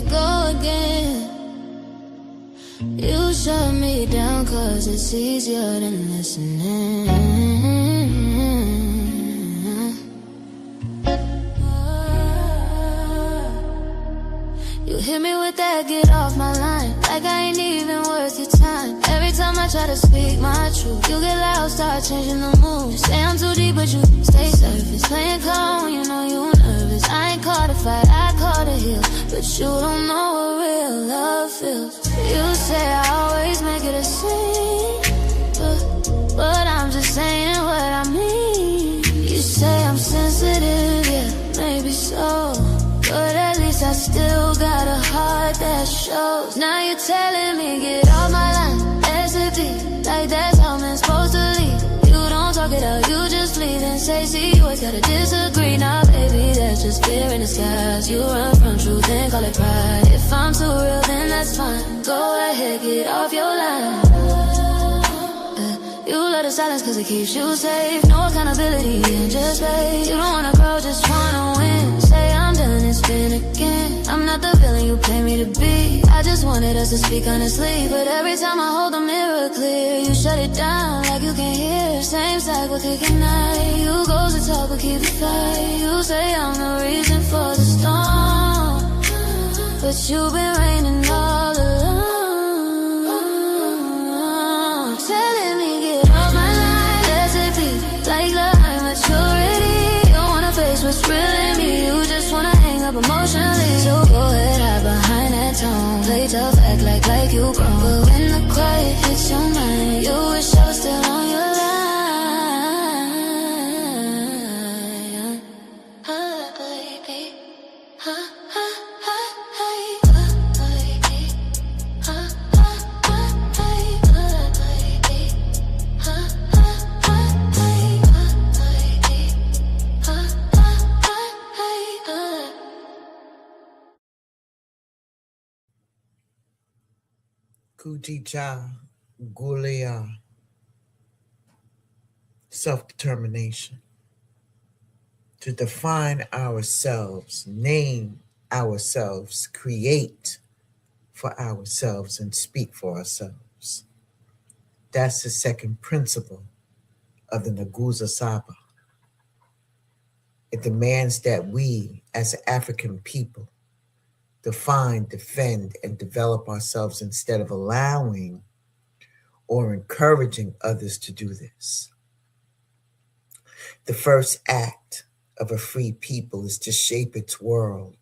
go again. You shut me down 'cause it's easier than listening. You hit me with that, get off my line, like I ain't even worth your time. Every time I try to speak my truth, you get loud, start changing the mood. You say I'm too deep, but you stay surface. Playing calm when you know you nervous. I ain't caught a fight, I caught a heal, but you don't know what real love feels. You say I always make it a scene, but I'm just saying what I mean. You say I'm sensitive, yeah, maybe so, but at least I still got a heart that shows. Now you're telling me get off my line, SFD, like that's how I'm supposed to leave. You don't talk it out, you just leave and say, see, you always gotta disagree. Now baby, that's just fear in disguise. You run from truth and call it pride. If I'm too real, then that's fine. Go ahead, get off your line. You love the silence 'cause it keeps you safe. No accountability and just play. You don't wanna grow, just wanna win. Say I'm done, it's been again. I'm not the villain you play me to be. I just wanted us to speak honestly, but every time I hold the mirror clear, you shut it down like you can't hear. Same cycle, kicking night. You go to talk but keep the fight. You say I'm the reason for the storm, but you've been raining all along. Telling me get off my line, let it be. Like lie maturity. You don't wanna face what's real in me. You just wanna hang up emotionally. So go ahead, hide behind that tone. Play tough, act like you grown. But when the quiet hits your mind, you wish I was still on your line. Baby. Kujija Gulia, self-determination. To define ourselves, name ourselves, create for ourselves, and speak for ourselves. That's the second principle of the Nguzo Saba. It demands that we, as African people, define, defend, and develop ourselves instead of allowing or encouraging others to do this. The first act of a free people is to shape its world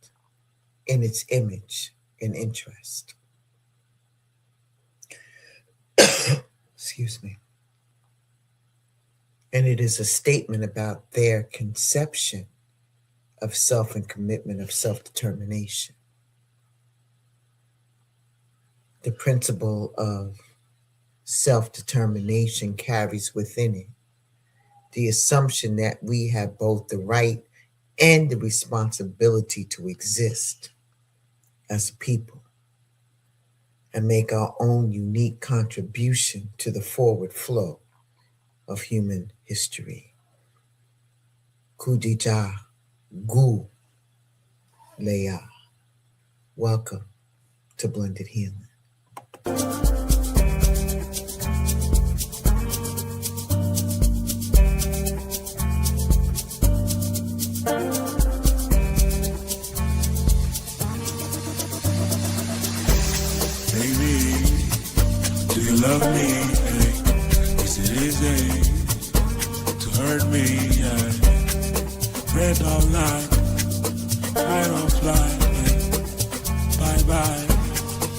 in its image and interest. Excuse me. And it is a statement about their conception of self and commitment of self-determination. The principle of self-determination carries within it the assumption that we have both the right and the responsibility to exist as a people and make our own unique contribution to the forward flow of human history. Kudija Gu Leya. Welcome to Blended Healing. Love me, is it easy to hurt me? Yeah. Red all night, I don't fly. Bye bye,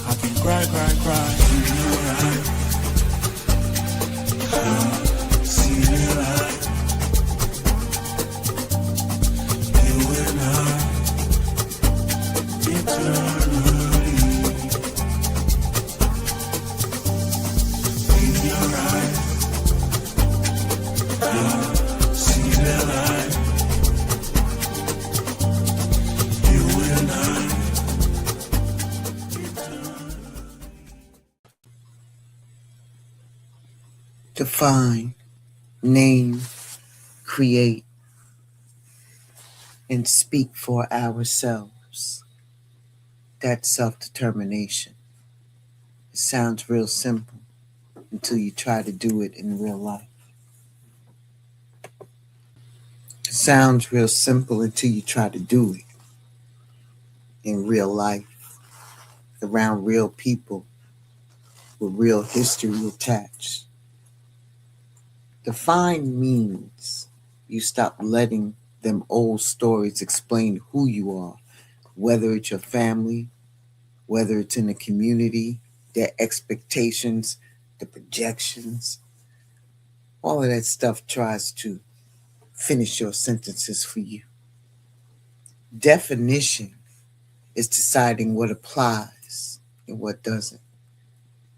I can cry. See you right. See you right. You and I, eternally. Define, name, create, and speak for ourselves. That's self-determination. It sounds real simple until you try to do it in real life. It sounds real simple until you try to do it in real life, around real people with real history attached. Define means you stop letting them old stories explain who you are, whether it's your family, whether it's in the community, their expectations, the projections. All of that stuff tries to finish your sentences for you. Definition is deciding what applies and what doesn't.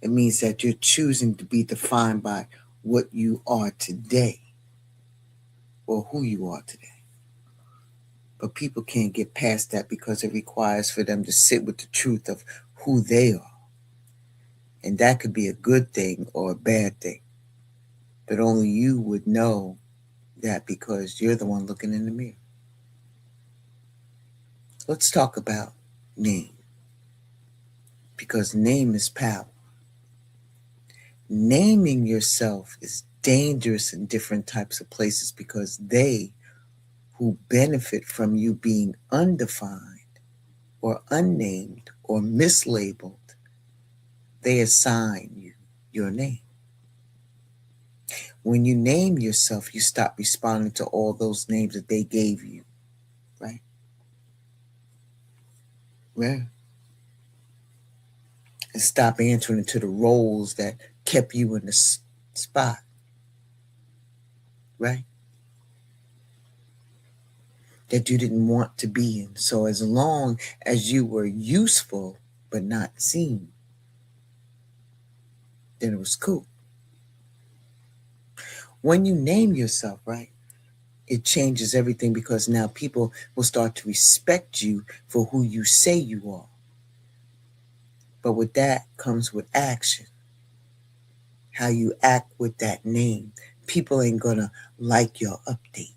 It means that you're choosing to be defined by what you are today or who you are today. But people can't get past that because it requires for them to sit with the truth of who they are. And that could be a good thing or a bad thing. But only you would know that because you're the one looking in the mirror. Let's talk about name. Because name is power. Naming yourself is dangerous in different types of places because they who benefit from you being undefined or unnamed or mislabeled, they assign you your name. When you name yourself, you stop responding to all those names that they gave you, right? Yeah. And stop answering to the roles that kept you in the spot, right? That you didn't want to be in. So as long as you were useful but not seen, then it was cool. When you name yourself, right, it changes everything because now people will start to respect you for who you say you are. But with that comes with action. How you act with that name. People ain't gonna like your update,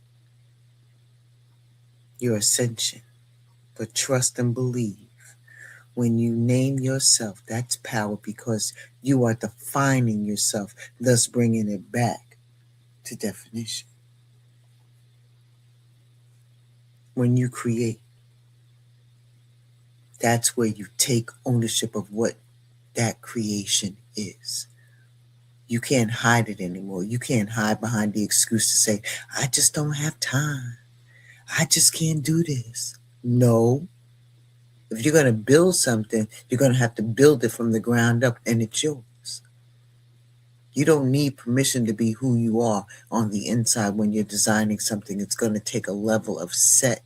your ascension. But trust and believe. When you name yourself, that's power because you are defining yourself, thus bringing it back to definition. When you create, that's where you take ownership of what that creation is. You can't hide it anymore. You can't hide behind the excuse to say, I just don't have time. I just can't do this. No. If you're going to build something, you're going to have to build it from the ground up, and it's yours. You don't need permission to be who you are on the inside when you're designing something. It's going to take a level of set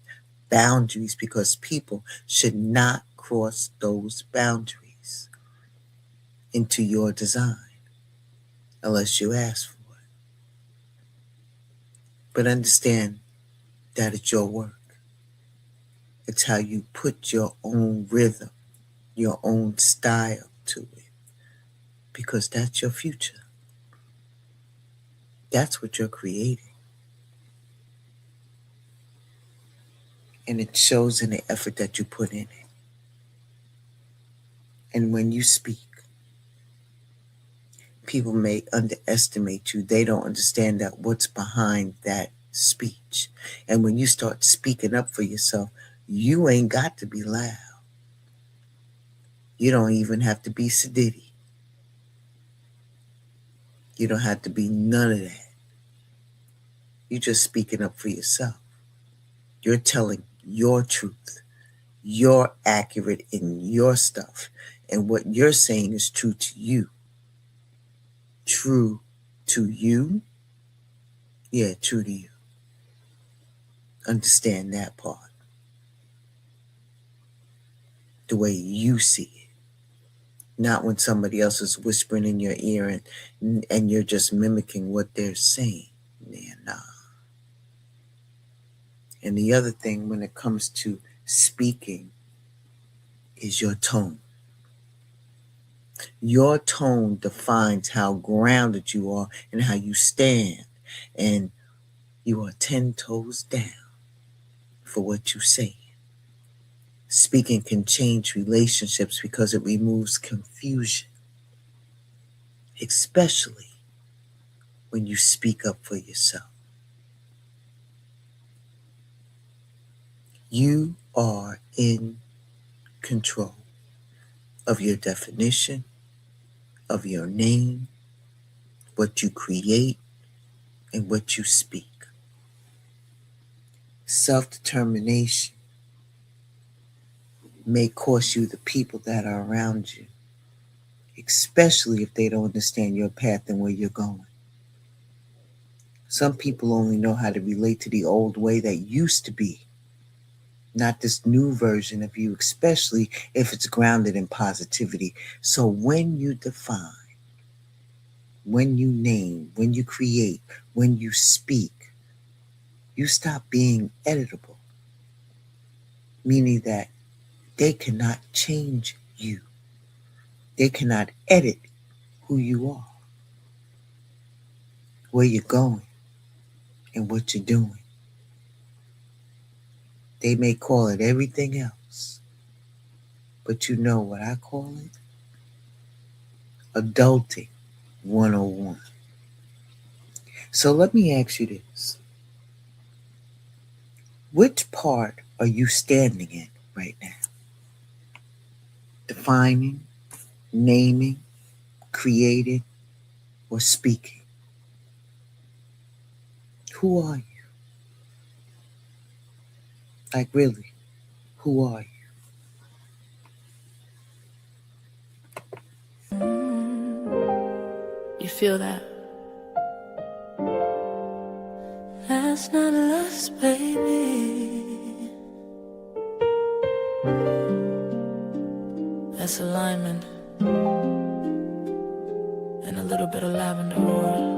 boundaries because people should not cross those boundaries into your design unless you ask for it. But understand that it's your work. It's how you put your own rhythm, your own style to it, because that's your future. That's what you're creating. And it shows in the effort that you put in it. And when you speak, people may underestimate you. They don't understand that what's behind that speech. And when you start speaking up for yourself, you ain't got to be loud. You don't even have to be sedity. You don't have to be none of that. You're just speaking up for yourself. You're telling your truth. You're accurate in your stuff. And what you're saying is true to you. True to you? Yeah, true to you. Understand that part. The way you see it. Not when somebody else is whispering in your ear and you're just mimicking what they're saying. Yeah, nah. And the other thing when it comes to speaking is your tone. Your tone defines how grounded you are and how you stand. And you are 10 toes down for what you say. Speaking can change relationships because it removes confusion, especially when you speak up for yourself. You are in control of your definition, of your name, what you create, and what you speak. Self-determination may cost you the people that are around you, especially if they don't understand your path and where you're going. Some people only know how to relate to the old way that used to be, not this new version of you, especially if it's grounded in positivity. So when you define, when you name, when you create, when you speak, you stop being editable, meaning that they cannot change you. They cannot edit who you are, where you're going, and what you're doing. They may call it everything else, but you know what I call it? Adulting 101. So let me ask you this. Which part are you standing in right now? Defining, naming, creating, or speaking? Who are you? Like really, who are you? You feel that? That's not lust, baby. That's alignment and a little bit of lavender oil.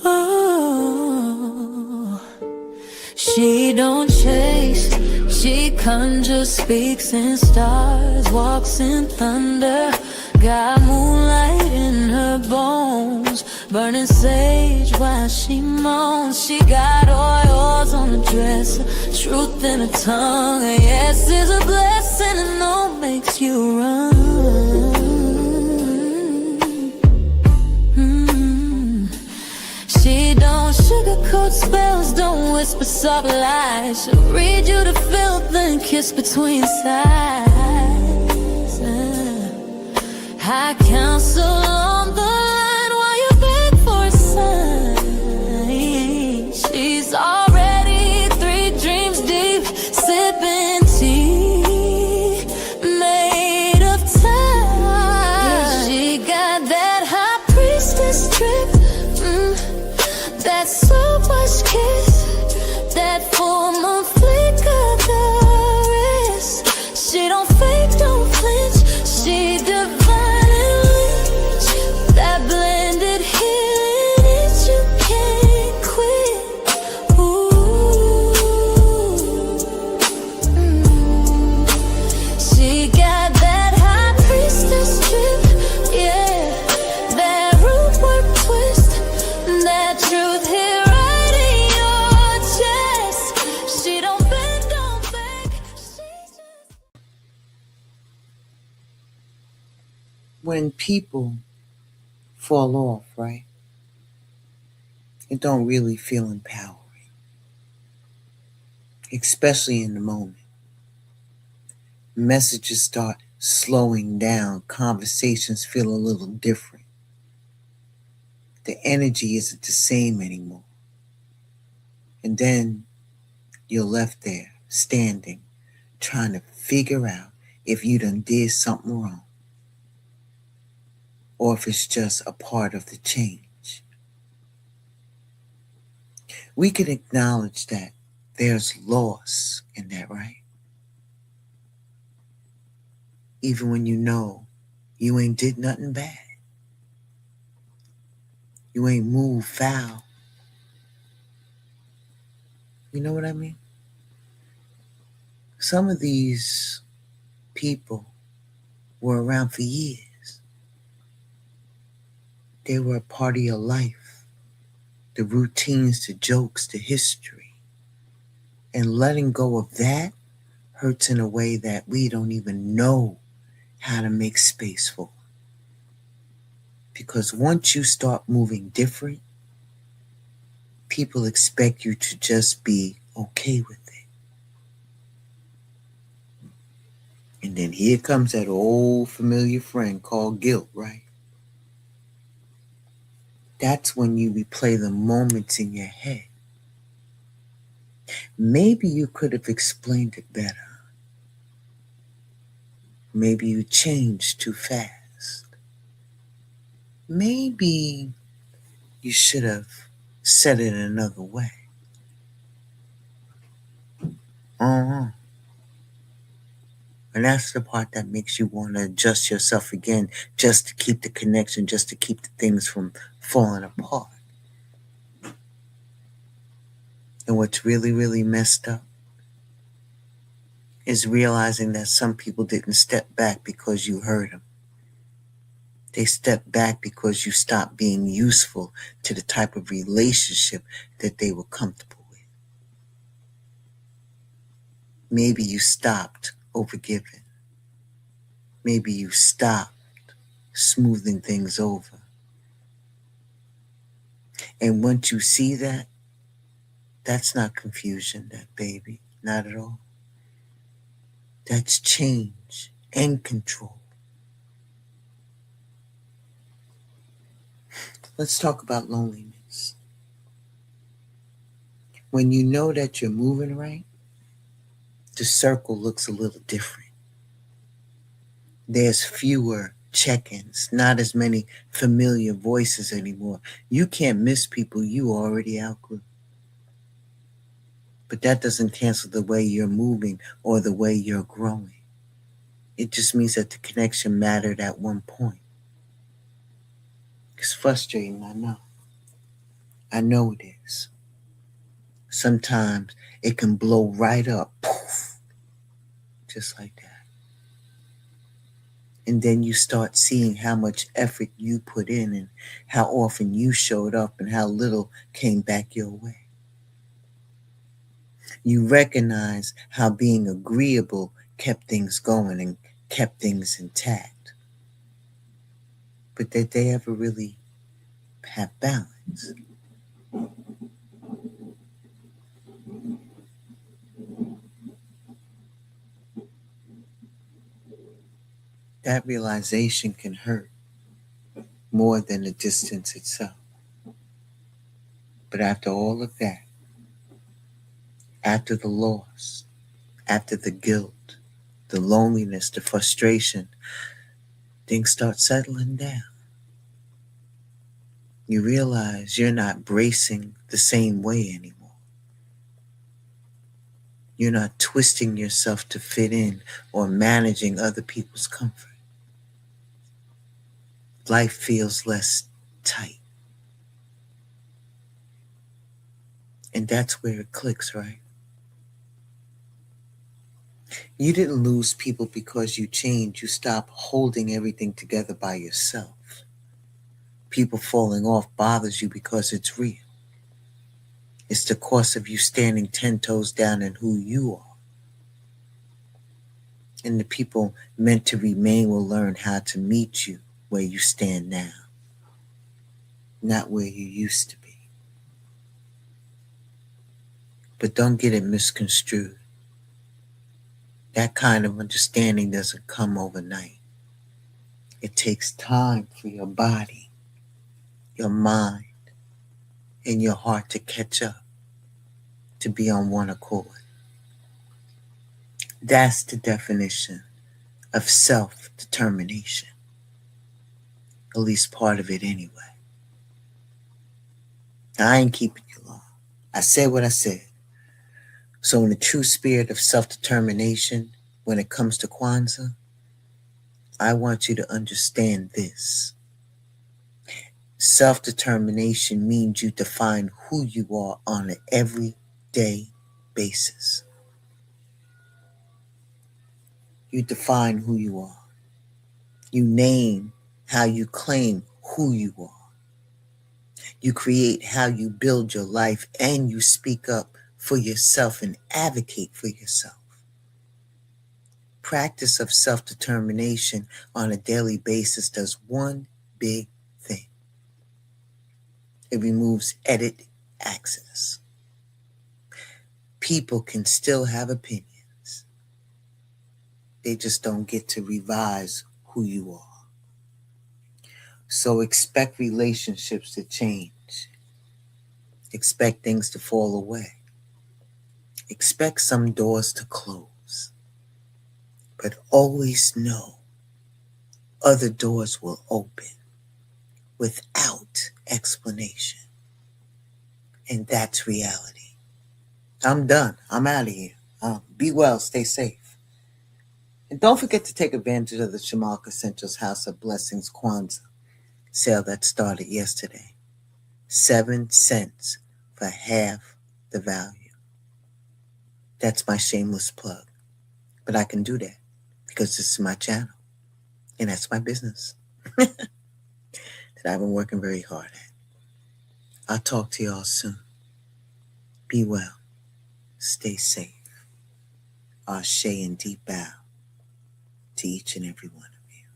Oh, she don't chase, she conjures, speaks in stars, walks in thunder. Got moonlight in her bones, burning sage while she moans. She got oils on her dress, truth in her tongue. A yes is a blessing and no makes you run. She don't sugarcoat spells, don't whisper soft lies. She'll read you the filth and kiss between sighs. I counsel on the line while you beg for a sign. She's already 3 dreams deep, sipping tea made of time. She got that high priestess trip, that so much kiss, that full moon flick of the wrist. She don't fake, don't flinch, she divine. When people fall off, right, it don't really feel empowering, especially in the moment. Messages start slowing down, conversations feel a little different. The energy isn't the same anymore. And then you're left there, standing, trying to figure out if you done did something wrong, or if it's just a part of the change. We can acknowledge that there's loss in that, right? Even when you know you ain't did nothing bad. You ain't moved foul. You know what I mean? Some of these people were around for years. They were a part of your life, the routines, the jokes, the history. And letting go of that hurts in a way that we don't even know how to make space for. Because once you start moving different, people expect you to just be okay with it. And then here comes that old familiar friend called guilt, right? That's when you replay the moments in your head. Maybe you could have explained it better. Maybe you changed too fast. Maybe you should have said it another way. And that's the part that makes you want to adjust yourself again, just to keep the connection, just to keep the things from falling apart. And what's really, really messed up is realizing that some people didn't step back because you hurt them. They stepped back because you stopped being useful to the type of relationship that they were comfortable with. Maybe you stopped overgiving. Maybe you stopped smoothing things over. And once you see that, that's not confusion, that baby, not at all. That's change and control. Let's talk about loneliness. When you know that you're moving right, the circle looks a little different. There's fewer check-ins, not as many familiar voices anymore. You can't miss people you already outgrew. But that doesn't cancel the way you're moving or the way you're growing. It just means that the connection mattered at one point. It's frustrating, I know. I know it is. Sometimes it can blow right up, poof, just like that. And then you start seeing how much effort you put in and how often you showed up and how little came back your way. You recognize how being agreeable kept things going and kept things intact. But did they ever really have balance? That realization can hurt more than the distance itself. But after all of that, after the loss, after the guilt, the loneliness, the frustration, things start settling down. You realize you're not bracing the same way anymore. You're not twisting yourself to fit in or managing other people's comfort. Life feels less tight. And that's where it clicks, right? You didn't lose people because you changed. You stopped holding everything together by yourself. People falling off bothers you because it's real. It's the cost of you standing 10 toes down in who you are. And the people meant to remain will learn how to meet you where you stand now, not where you used to be. But don't get it misconstrued. That kind of understanding doesn't come overnight. It takes time for your body, your mind, and your heart to catch up, to be on one accord. That's the definition of self-determination. At least part of it anyway. I ain't keeping you long. I said what I said. So in the true spirit of self-determination, when it comes to Kwanzaa, I want you to understand this. Self-determination means you define who you are on an everyday basis. You define who you are. You name how you claim who you are. You create how you build your life, and you speak up for yourself and advocate for yourself. practice of self-determination on a daily basis does one big thing. It removes edit access. People can still have opinions. They just don't get to revise who you are. So expect relationships to change. Expect things to fall away. Expect some doors to close. But always know other doors will open without explanation. And that's reality. I'm done. I'm out of here. Be well. Stay safe. And don't forget to take advantage of the Shamalka Essentials House of Blessings Kwanzaa sale that started yesterday. 7 cents for half the value. That's my shameless plug. But I can do that because this is my channel. And that's my business. That I've been working very hard at. I'll talk to y'all soon. Be well. Stay safe. Ashe and deep bow to each and every one of you.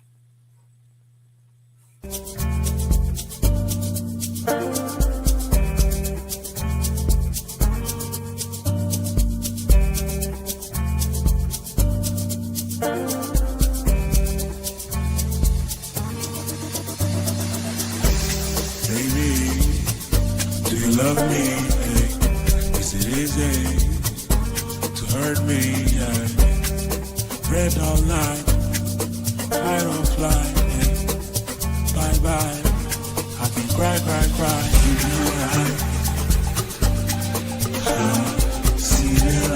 Baby, do you love me? Hey, is it easy to hurt me? Yeah. Red all night, I don't fly. Hey, bye bye. I can cry. You know I see the